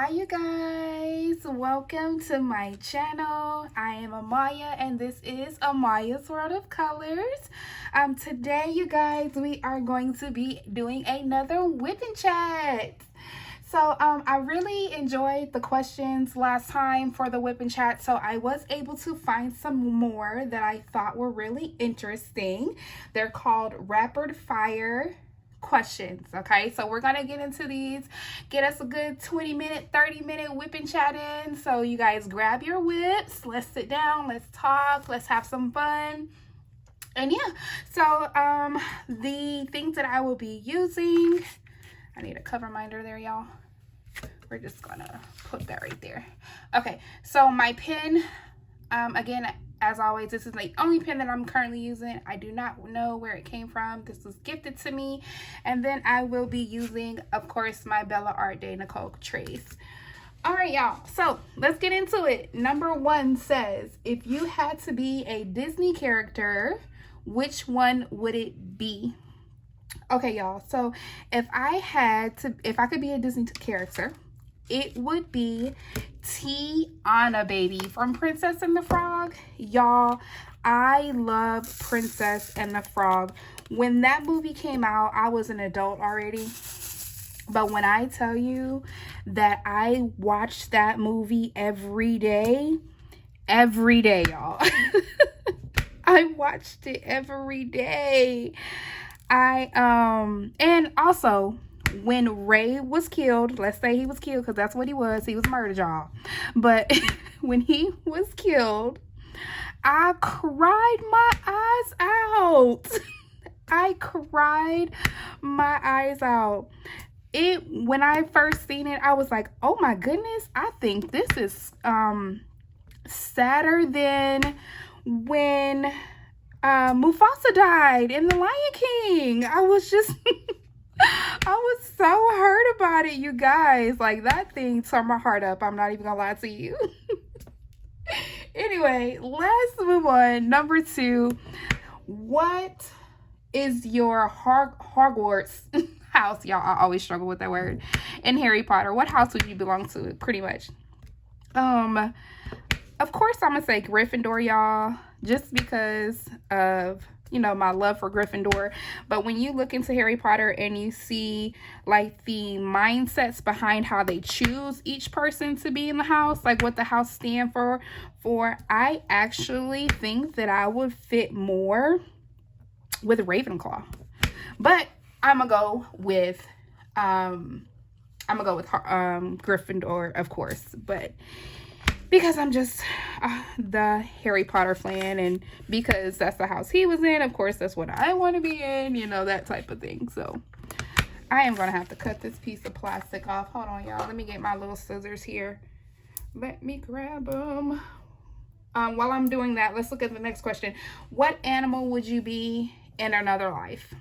Hi you guys, welcome to my channel. I am Amaya and this is Amaya's World of Colors. Today you guys, we are going to be doing another whip and chat. So I really enjoyed the questions last time for the whip and chat, so I was able to find some more that I thought were really interesting. They're called rapid fire questions. Okay, so we're gonna get into these, get us a good 20-minute 30-minute whip and chat in. So you guys grab your whips, let's sit down, let's talk, let's have some fun. And yeah, so the things that I will be using, I need a cover minder there, y'all. We're just gonna put that right there. Okay, so my pen, again, as always, this is the only pen that I'm currently using. I do not know where it came from. This was gifted to me. And then I will be using, of course, my Bella Art de Nicole trace. All right, y'all. So let's get into it. Number 1 says, if you had to be a Disney character, which one would it be? Okay, y'all. So if I could be a Disney character, it would be Tiana, baby, from Princess and the Frog. Y'all, I love Princess and the Frog. When that movie came out, I was an adult already. But when I tell you that I watched that movie every day, y'all. I watched it every day. And also, when Ray was killed, let's say he was killed because that's what he was murdered, y'all. But when he was killed, I cried my eyes out. I cried my eyes out. When I first seen it, I was like, oh my goodness, I think this is sadder than when Mufasa died in The Lion King. I was just I was so hurt about it, you guys. Like, that thing tore my heart up. I'm not even gonna lie to you. Anyway, let's move on. Number 2, what is your Hogwarts house? Y'all, I always struggle with that word. In Harry Potter, what house would you belong to, pretty much? Of course, I'm gonna say Gryffindor, y'all, just because of, you know, my love for Gryffindor. But when you look into Harry Potter and you see like the mindsets behind how they choose each person to be in the house, like what the house stand for, I actually think that I would fit more with Ravenclaw. But I'm gonna go with Gryffindor, of course, but because I'm just the Harry Potter fan, and because that's the house he was in, of course, that's what I want to be in, you know, that type of thing. So I am going to have to cut this piece of plastic off. Hold on, y'all. Let me get my little scissors here. Let me grab them. While I'm doing that, let's look at the next question. What animal would you be in another life?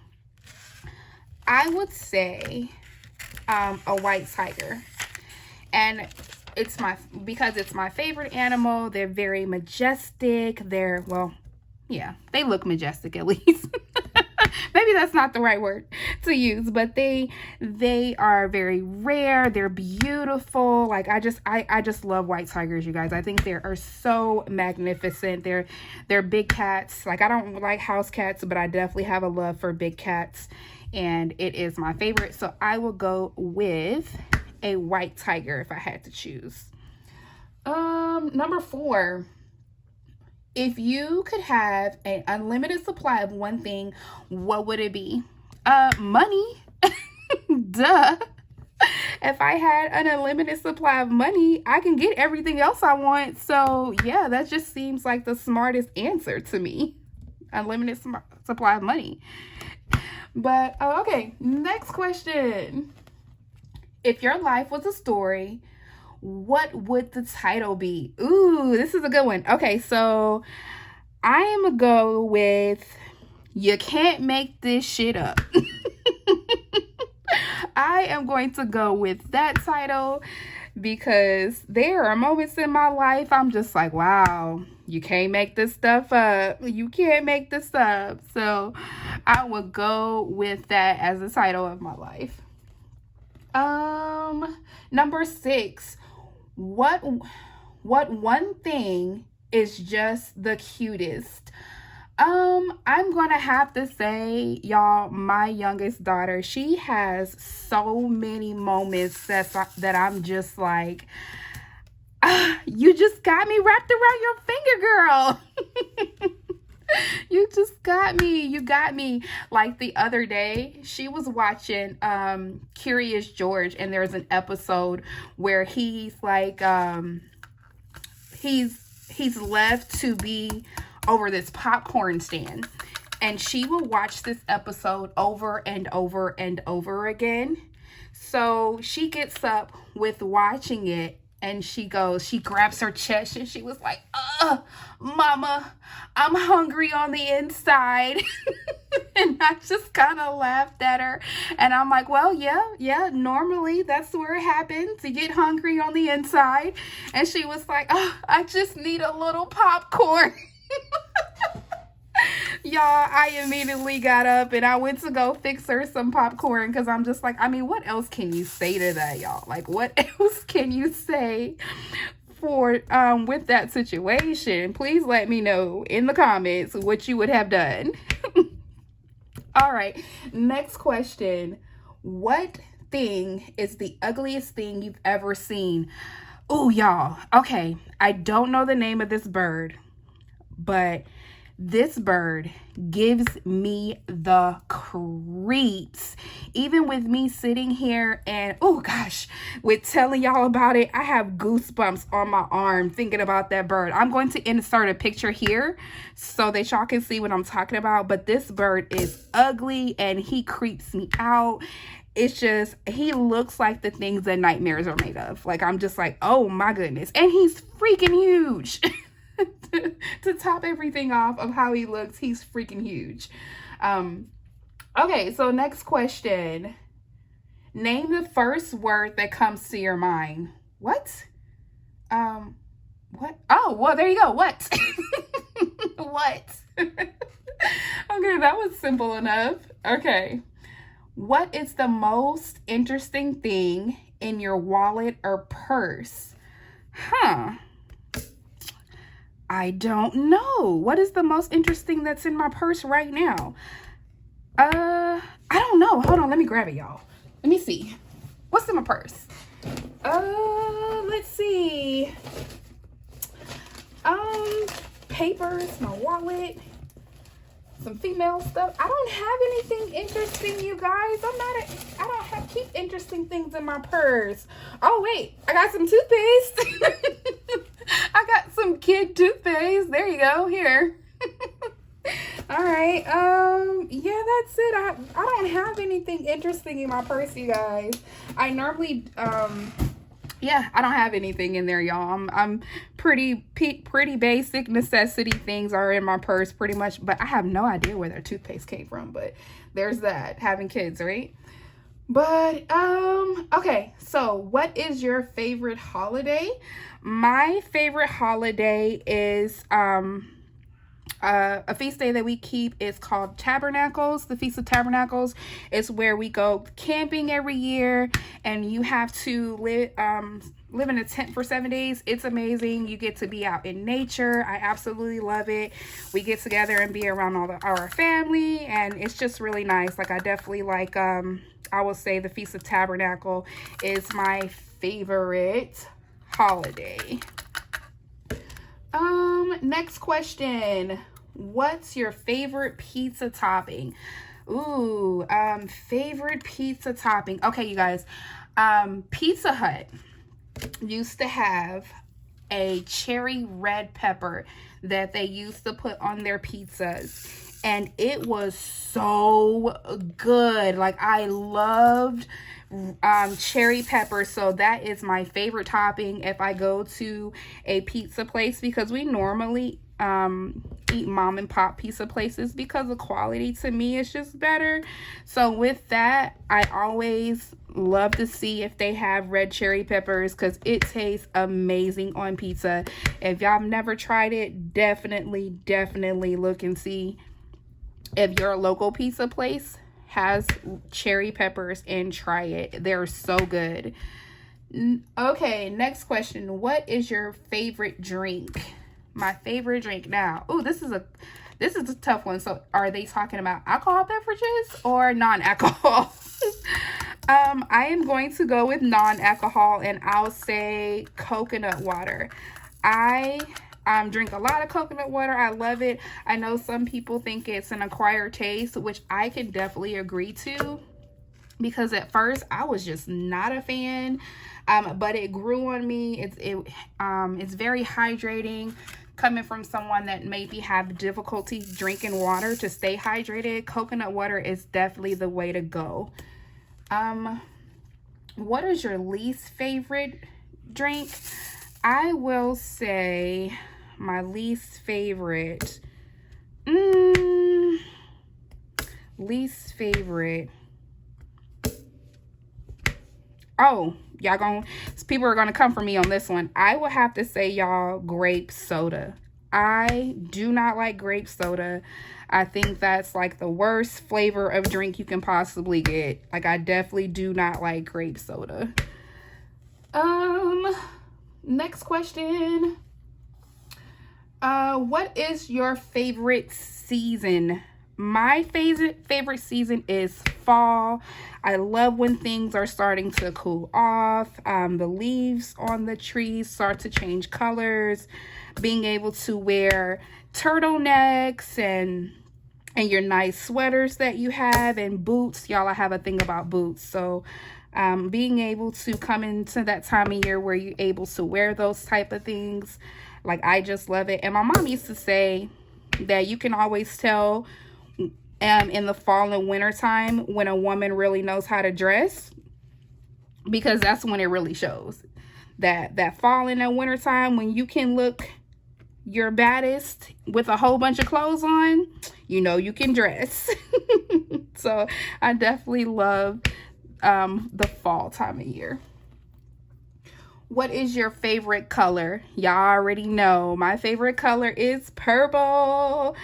I would say a white tiger. And because it's my favorite animal. They're very majestic. They look majestic, at least. Maybe that's not the right word to use, but they are very rare. They're beautiful. Like, I just love white tigers, you guys. I think they are so magnificent. They're big cats. Like, I don't like house cats, but I definitely have a love for big cats, and it is my favorite. So I will go with a white tiger if I had to choose. Number 4, if you could have an unlimited supply of one thing, what would it be? Money. Duh. If I had an unlimited supply of money, I can get everything else I want. So yeah, that just seems like the smartest answer to me. Unlimited supply of money. But okay, next question. If your life was a story, what would the title be? Ooh, this is a good one. Okay, so I am gonna go with You Can't Make This Shit Up. I am going to go with that title because there are moments in my life I'm just like, wow, you can't make this stuff up. You can't make this up. So I will go with that as the title of my life. Number 6. What what one thing is just the cutest? I'm gonna have to say, y'all, my youngest daughter, she has so many moments that I'm just like, you just got me wrapped around your finger, girl. You just got me. You got me. Like the other day, she was watching Curious George, and there's an episode where he's like he's left to be over this popcorn stand, and she will watch this episode over and over and over again. So she gets up with watching it, and she grabs her chest, and she was like, Mama, I'm hungry on the inside. And I just kind of laughed at her, and I'm like, well, yeah, normally that's where it happens. You get hungry on the inside. And she was like, I just need a little popcorn. Y'all, I immediately got up and I went to go fix her some popcorn, because I'm just like, I mean, what else can you say to that, y'all? Like, what else can you say for with that situation? Please let me know in the comments what you would have done. All right, next question. What thing is the ugliest thing you've ever seen? Oh, y'all. Okay, I don't know the name of this bird, but this bird gives me the creeps. Even with me sitting here and, oh gosh, with telling y'all about it, I have goosebumps on my arm thinking about that bird. I'm going to insert a picture here so that y'all can see what I'm talking about. But this bird is ugly and he creeps me out. It's just, he looks like the things that nightmares are made of. Like, I'm just like, oh my goodness. And he's freaking huge. To top everything off of how he looks, he's freaking huge. Okay, so next question. Name the first word that comes to your mind. What? What? Oh, well, there you go. What? What? Okay, that was simple enough. Okay. What is the most interesting thing in your wallet or purse? I don't know. What is the most interesting that's in my purse right now? I don't know. Hold on, let me grab it, y'all. Let me see. What's in my purse? Let's see. Papers, my wallet, some female stuff. I don't have anything interesting, you guys. I don't keep interesting things in my purse. Oh wait, I got some toothpaste. I got some kid toothpaste. There you go. Here. All right. Yeah, that's it. I don't have anything interesting in my purse, you guys. I normally yeah, I don't have anything in there, y'all. I'm pretty basic necessity things are in my purse pretty much, but I have no idea where their toothpaste came from. But there's that, having kids, right? But okay, so what is your favorite holiday? My favorite holiday is a feast day that we keep. Is called Tabernacles, the Feast of Tabernacles. It's where we go camping every year, and you have to live in a tent for 7 days. It's amazing. You get to be out in nature. I absolutely love it. We get together and be around our family, and it's just really nice. Like, I definitely like I will say the Feast of Tabernacle is my favorite holiday. Next question. What's your favorite pizza topping? Ooh, favorite pizza topping. Okay, you guys. Pizza Hut used to have a cherry red pepper that they used to put on their pizzas. And it was so good. Like, I loved cherry pepper, so that is my favorite topping if I go to a pizza place, because we normally eat mom and pop pizza places because the quality to me is just better. So with that, I always love to see if they have red cherry peppers, because it tastes amazing on pizza. If y'all have never tried it, definitely look and see if your local pizza place has cherry peppers and try it. They're so good. Okay, next question. What is your favorite drink? My favorite drink now. Oh, this is a tough one. So are they talking about alcohol beverages or non-alcohol? I am going to go with non-alcohol, and I'll say coconut water. I drink a lot of coconut water. I love it. I know some people think it's an acquired taste, which I can definitely agree to, because at first I was just not a fan, but it grew on me. It's very hydrating. Coming from someone that maybe have difficulty drinking water, to stay hydrated, coconut water is definitely the way to go. What is your least favorite drink? I will say my least favorite, oh, people are gonna come for me on this one. I will have to say, y'all, grape soda. I do not like grape soda. I think that's like the worst flavor of drink you can possibly get. Like, I definitely do not like grape soda. Next question. What is your favorite season? My favorite season is fall. I love when things are starting to cool off. The leaves on the trees start to change colors. Being able to wear turtlenecks and your nice sweaters that you have, and boots. Y'all, I have a thing about boots. So being able to come into that time of year where you're able to wear those type of things, like, I just love it. And my mom used to say that you can always tell in the fall and winter time when a woman really knows how to dress, because that's when it really shows. That fall and that winter time, when you can look your baddest with a whole bunch of clothes on, you know you can dress. So I definitely love the fall time of year. What is your favorite color? Y'all already know my favorite color is purple.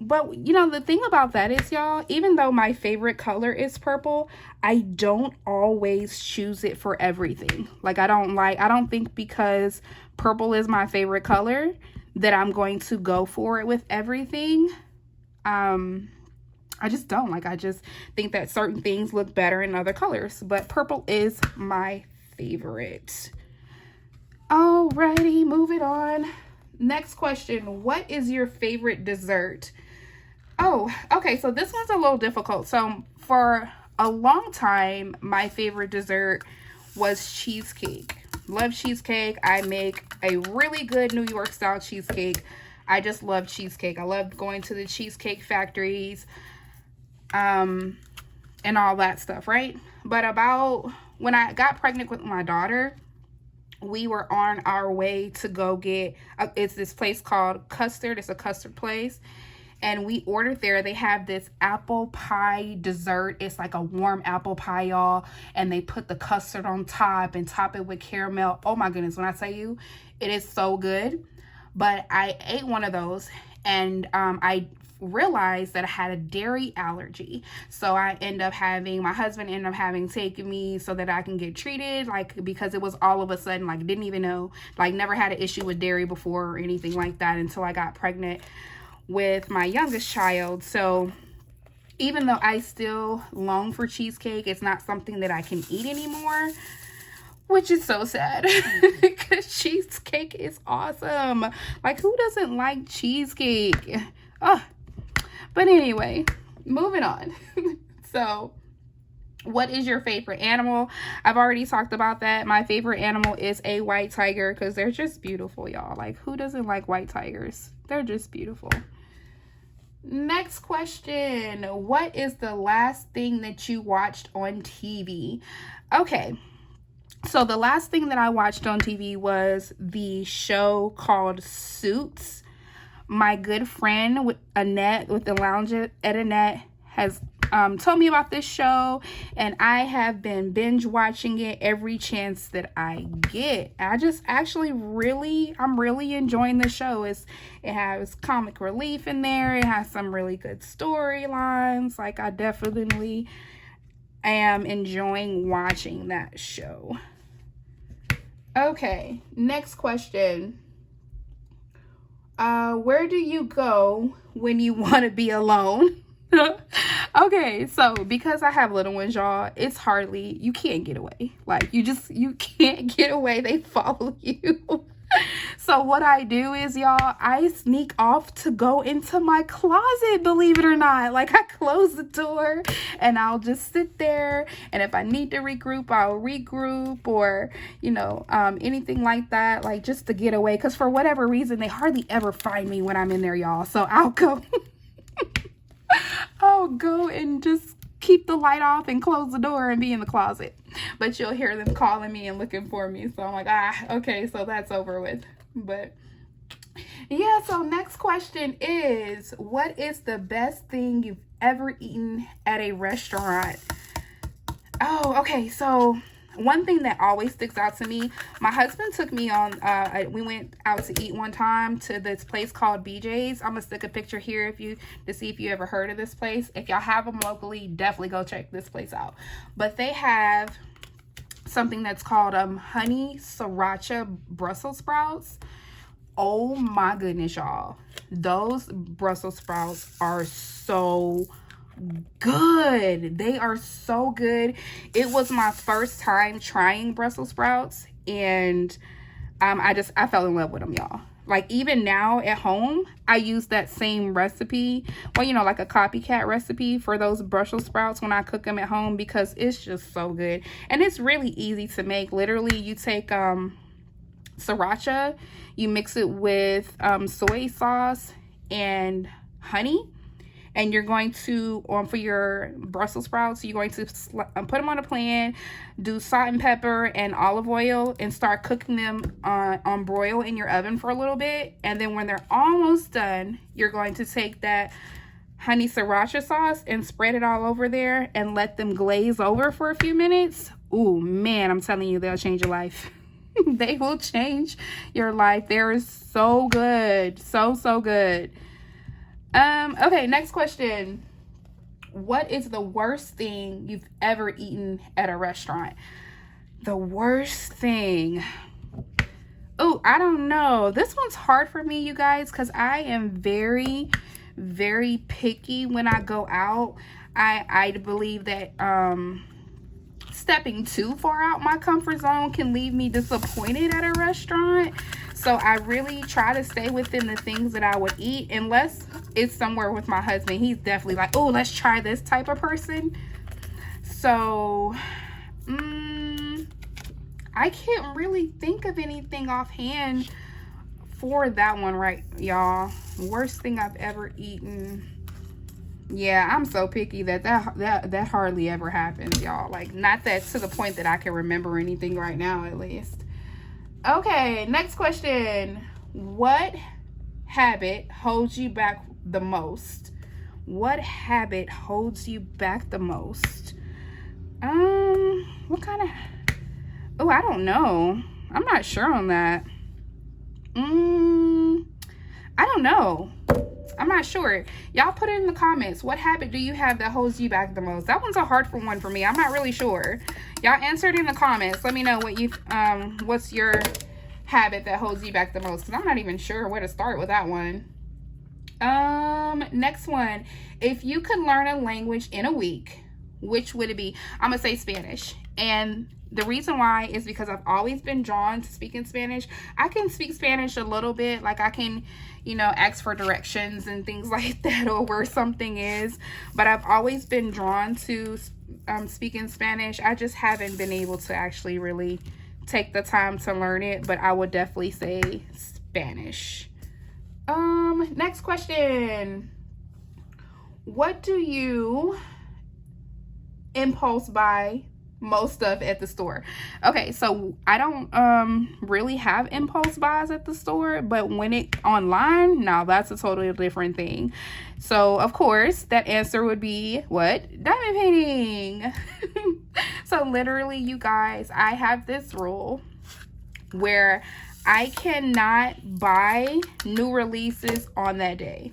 But you know, the thing about that is, y'all, even though my favorite color is purple, I don't always choose it for everything. Like, I don't think because purple is my favorite color that I'm going to go for it with everything. I just don't. Like, I just think that certain things look better in other colors, but purple is my favorite. Alrighty, moving on. Next question. What is your favorite dessert? Oh, okay, so this one's a little difficult. So for a long time, my favorite dessert was cheesecake. Love cheesecake. I make a really good New York style cheesecake. I just love cheesecake. I love going to the cheesecake factories and all that stuff, right? But about when I got pregnant with my daughter, we were on our way to go get, it's this place called Custard. It's a custard place. And we ordered there. They have this apple pie dessert. It's like a warm apple pie, y'all. And they put the custard on top and top it with caramel. Oh my goodness, when I tell you, it is so good. But I ate one of those, and I realized that I had a dairy allergy. So my husband ended up having taken me so that I can get treated, like, because it was all of a sudden, like, didn't even know, like, never had an issue with dairy before or anything like that until I got pregnant with my youngest child. So even though I still long for cheesecake, it's not something that I can eat anymore, which is so sad because cheesecake is awesome. Like, who doesn't like cheesecake? Oh, but anyway, moving on. So, what is your favorite animal? I've already talked about that. My favorite animal is a white tiger because they're just beautiful, y'all. Like, who doesn't like white tigers? They're just beautiful. Next question. What is the last thing that you watched on TV? Okay. So the last thing that I watched on TV was the show called Suits. My good friend with Annette, with the Lounge at Annette, has told me about this show, and I have been binge watching it every chance that I get. I just actually I'm really enjoying the show. It has comic relief in there. It has some really good storylines. Like, I definitely am enjoying watching that show. Okay, next question. Where do you go when you want to be alone? Okay, so because I have little ones, y'all, it's hardly, you can't get away. Like, you can't get away. They follow you. So what I do is, y'all, I sneak off to go into my closet, believe it or not. Like, I close the door and I'll just sit there, and if I need to regroup, I'll regroup, or, you know, anything like that, like, just to get away. Because for whatever reason, they hardly ever find me when I'm in there, y'all. So I'll go and just keep the light off and close the door and be in the closet. But you'll hear them calling me and looking for me. So I'm like, okay, so that's over with. But yeah, so next question is, what is the best thing you've ever eaten at a restaurant? Oh, okay, so one thing that always sticks out to me, my husband took me on, we went out to eat one time to this place called BJ's. I'm gonna stick a picture here to see if you ever heard of this place. If y'all have them locally, definitely go check this place out. But they have something that's called honey sriracha Brussels sprouts. Oh my goodness, y'all. Those Brussels sprouts are so good. They are so good. It was my first time trying Brussels sprouts, and I fell in love with them, y'all. Like, even now at home, I use that same recipe, well, you know, like a copycat recipe for those Brussels sprouts when I cook them at home, because it's just so good. And it's really easy to make. Literally, you take sriracha, you mix it with soy sauce and honey, and you're going to, for your Brussels sprouts, you're going to put them on a pan, do salt and pepper and olive oil, and start cooking them on broil in your oven for a little bit. And then when they're almost done, you're going to take that honey sriracha sauce and spread it all over there and let them glaze over for a few minutes. Ooh, man, I'm telling you, they'll change your life. They will change your life. They're so good. So good. Okay, next question. What is the worst thing you've ever eaten at a restaurant? The worst thing. Oh, I don't know. This one's hard for me, you guys, because I am very, very picky when I go out. I believe that stepping too far out my comfort zone can leave me disappointed at a restaurant. So I really try to stay within the things that I would eat, unless it's somewhere with my husband. He's definitely like, oh, let's try this type of person. So I can't really think of anything offhand for that one, right, y'all? Worst thing I've ever eaten. Yeah, I'm so picky that hardly ever happens, y'all. Like, not that to the point that I can remember anything right now, at least. Okay, next question. What habit holds you back the most? What habit holds you back the most? What kind of... Oh, I don't know. I'm not sure on that. I don't know. I'm not sure. Y'all put it in the comments. What habit do you have that holds you back the most? That one's a hard one for me. I'm not really sure. Y'all answer it in the comments. Let me know what you what's your habit that holds you back the most, because I'm not even sure where to start with that one. Next one. If you could learn a language in a week, which would it be? I'm gonna say Spanish. And the reason why is because I've always been drawn to speaking Spanish. I can speak Spanish a little bit. Like, I can, you know, ask for directions and things like that, or where something is. But I've always been drawn to speaking Spanish. I just haven't been able to actually really take the time to learn it. But I would definitely say Spanish. Next question. What do you impulse buy most stuff at the store. Okay, so I don't really have impulse buys at the store, but when it online, now that's a totally different thing. So of course that answer would be what? Diamond painting. So literally, you guys, I have this rule where I cannot buy new releases on that day,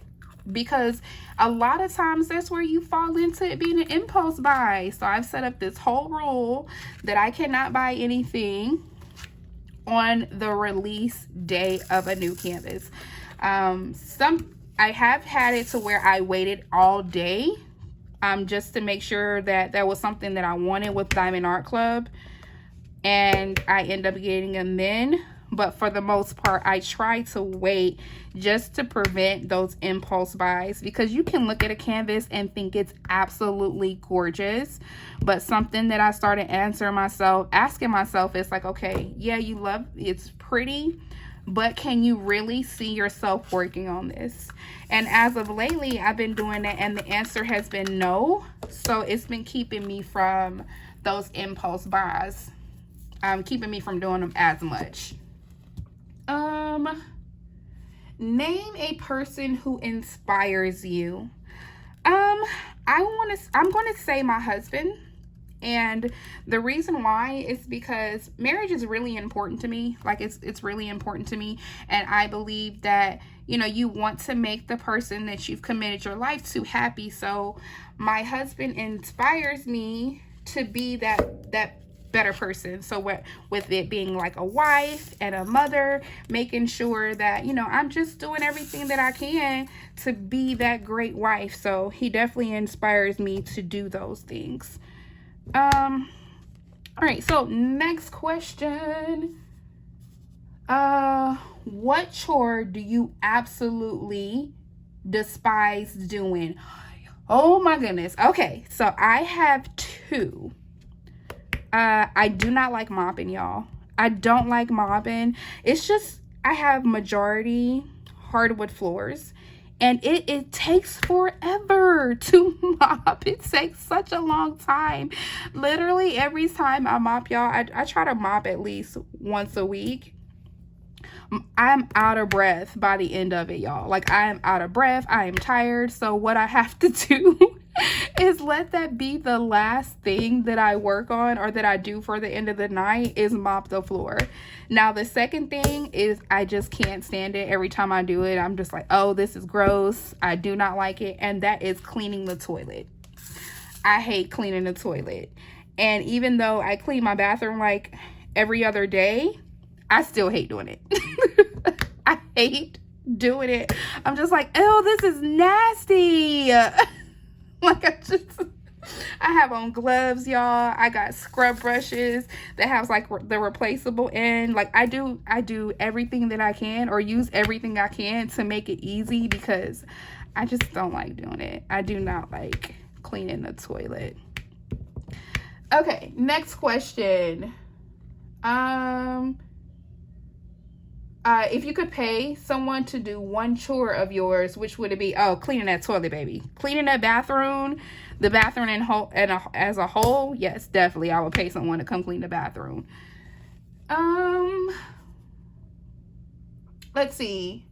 because a lot of times that's where you fall into it being an impulse buy. So I've set up this whole rule that I cannot buy anything on the release day of a new canvas. I have had it to where I waited all day just to make sure that there was something that I wanted with Diamond Art Club, and I end up getting them then. But for the most part, I try to wait just to prevent those impulse buys, because you can look at a canvas and think it's absolutely gorgeous, but something that I started asking myself is like, okay, yeah, you love it's pretty, but can you really see yourself working on this? And as of lately, I've been doing that, and the answer has been no. So it's been keeping me from those impulse buys, keeping me from doing them as much. Name a person who inspires you. I'm going to say my husband. And the reason why is because marriage is really important to me. Like it's really important to me. And I believe that, you know, you want to make the person that you've committed your life to happy. So my husband inspires me to be that better person. So with it being like a wife and a mother, making sure that, you know, I'm just doing everything that I can to be that great wife. So he definitely inspires me to do those things. All right, so next question. What chore do you absolutely despise doing? Oh my goodness. Okay, so I have two. I do not like mopping, y'all. I don't like mopping. It's just, I have majority hardwood floors, and it takes forever to mop. It takes such a long time. Literally every time I mop, y'all, I try to mop at least once a week. I'm out of breath by the end of it, y'all. Like, I am out of breath. I am tired. So what I have to do is let that be the last thing that I work on or that I do for the end of the night is mop the floor. Now, the second thing is I just can't stand it. Every time I do it, I'm just like, oh, this is gross. I do not like it. And that is cleaning the toilet. I hate cleaning the toilet. And even though I clean my bathroom like every other day, I still hate doing it. I hate doing it. I'm just like, oh, this is nasty. Like, I have on gloves, y'all. I got scrub brushes that has like the replaceable end. Like, I do everything that I can, or use everything I can to make it easy, because I just don't like doing it. I do not like cleaning the toilet. Okay, next question. If you could pay someone to do one chore of yours, which would it be? Oh, cleaning that toilet, baby. Cleaning that bathroom, the bathroom as a whole. Yes, definitely. I would pay someone to come clean the bathroom. Let's see.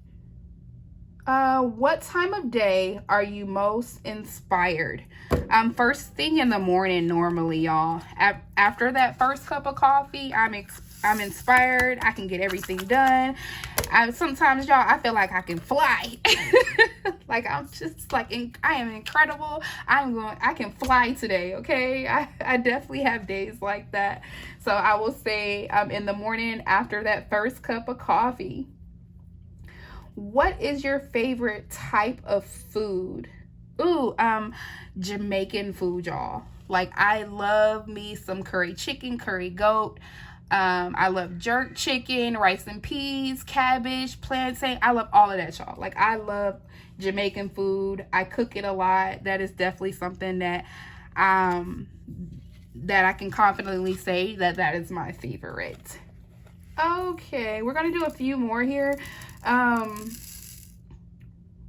What time of day are you most inspired? First thing in the morning, normally, y'all. After that first cup of coffee, I'm inspired. I can get everything done. Sometimes, y'all, I feel like I can fly. Like, I'm just like, I am incredible. I can fly today. Okay. I definitely have days like that. So I will say, in the morning after that first cup of coffee. What is your favorite type of food? Ooh, Jamaican food, y'all. Like, I love me some curry chicken, curry goat. I love jerk chicken, rice and peas, cabbage, plantain. I love all of that, y'all. Like, I love Jamaican food. I cook it a lot. That is definitely something that that I can confidently say that is my favorite. Okay, we're gonna do a few more here.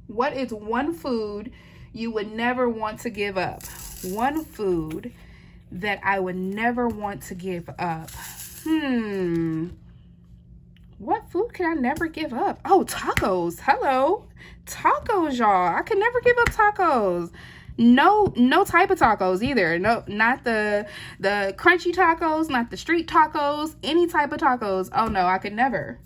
What is one food you would never want to give up? One food that I would never want to give up. What food can I never give up? Oh, tacos. Hello. Tacos, y'all. I could never give up tacos. No type of tacos either. No, not the crunchy tacos, not the street tacos, any type of tacos. Oh no, I could never.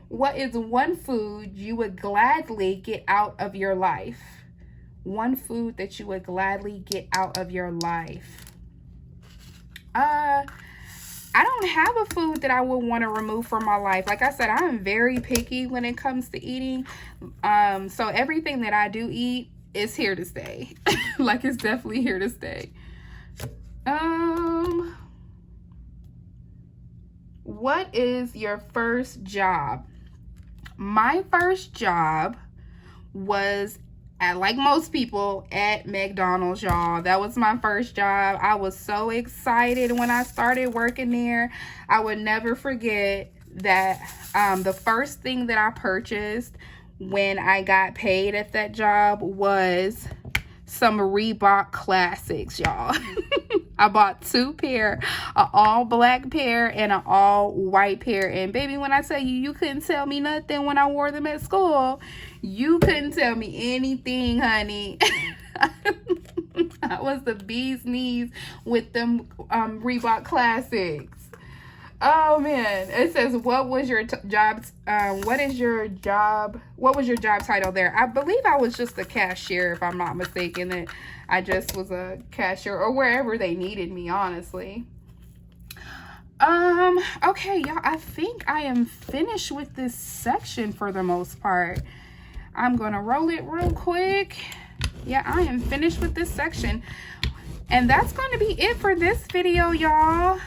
What is one food you would gladly get out of your life? One food that you would gladly get out of your life. I don't have a food that I would want to remove from my life. Like I said, I am very picky when it comes to eating. So everything that I do eat is here to stay. Like, it's definitely here to stay. What is your first job? My first job was like most people, at McDonald's, y'all. That was my first job. I was so excited when I started working there. I would never forget that the first thing that I purchased when I got paid at that job was some Reebok classics, y'all. I bought 2 pair, an all black pair and an all white pair. And baby, when I tell you, you couldn't tell me nothing when I wore them at school. You couldn't tell me anything, honey. I was the bee's knees with them Reebok classics. Oh man, it says, what was your job title there? I believe I was just a cashier, if I'm not mistaken. That I just was a cashier, or wherever they needed me, honestly. Okay, y'all, I think I am finished with this section for the most part. I'm gonna roll it real quick. Yeah, I am finished with this section. And that's going to be it for this video, y'all.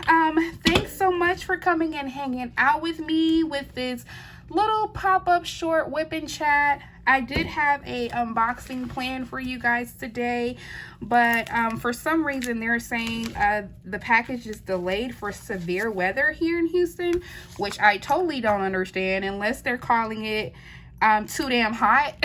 Thanks so much for coming and hanging out with me with this little pop-up short WIP and chat. I did have a unboxing plan for you guys today, but for some reason they're saying the package is delayed for severe weather here in Houston, which I totally don't understand unless they're calling it too damn hot.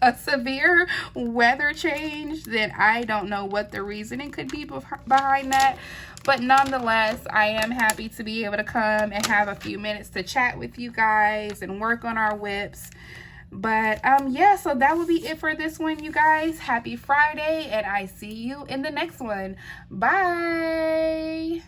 A severe weather change, then I don't know what the reasoning could be behind that. But nonetheless, I am happy to be able to come and have a few minutes to chat with you guys and work on our WIPs. But yeah, so that will be it for this one, you guys. Happy Friday, and I see you in the next one. Bye.